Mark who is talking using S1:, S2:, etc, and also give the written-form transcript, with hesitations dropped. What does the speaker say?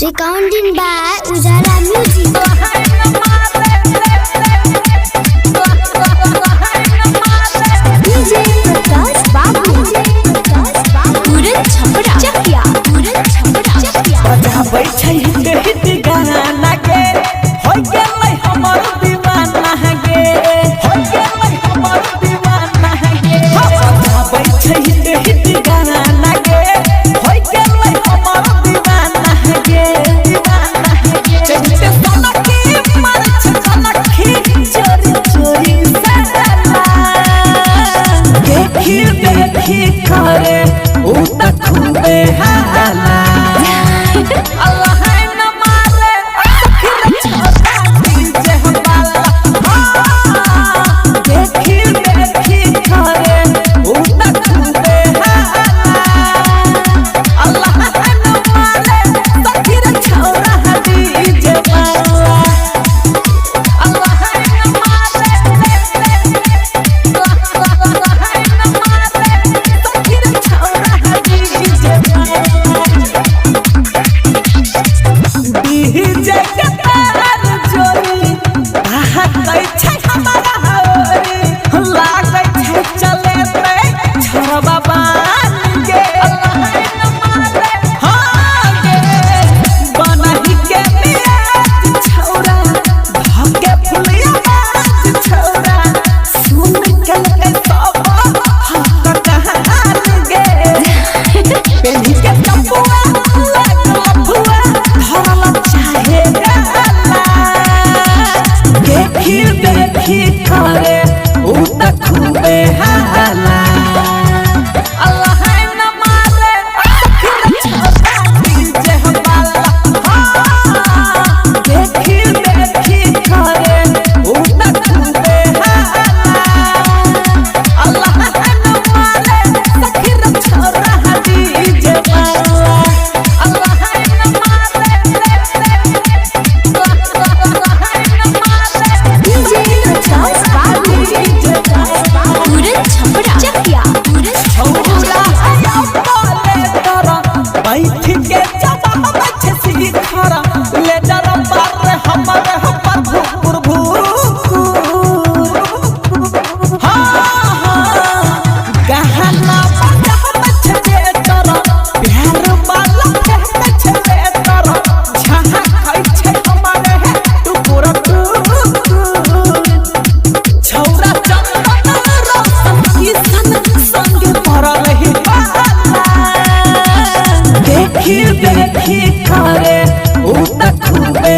S1: Recording by Ujala Music. DJ Prakash Babu. Turan Chhapra Chakya. Turan Chhapra Chakya.
S2: बजा बैठै हित गाना के हो गेलै हमर दीवाना गे हो गेलै हमर दीवाना गे बजा बैठै हित गाना के हो गेलै हमर दीवाना गे दीवाना गे चलते सोना के मार छनखी चोरी चोरी सला देखी करे उ त खूबे हाला Allah hai na mare sakhir chhota dije hambala dekhi khare uta khube hala Allah hai na mare sakhir chhora dije hambala Allah hai na mare Allah hai na mare sakhir chhora dije hambala जगतार जोरी कहै छै हमरा होरी लागै छै चले पे छरबा बान गे हां गे बनहि के मियाज छौरा धके फुलिया बाज छौरा सुन के सब हक कहान गे पेनी के चंपुआ लागल फुआ धरल चाहे देखी करे उ त खूबे हाला Allah hai na mare sakhir chhota dije hambala देखी करे उ त खूबे हाला Allah hai na mare sakhir chhota dije hambala Allah hai na mare
S1: DJ Prakash Babu. Turan Chhapra Chakya. Turan Chhapra
S2: बैठ के जब बैठ सीखरा ले जरा पर हमर हमर भूकुर भूकुर हां गहना बजा बैठ के जरा प्यार वाला बैठ के जरा जहां खाइ छै हमर है टुकुर टुकुर छौरा चंदन रसन किसन संग भरल ही देखी करे उ त खूबे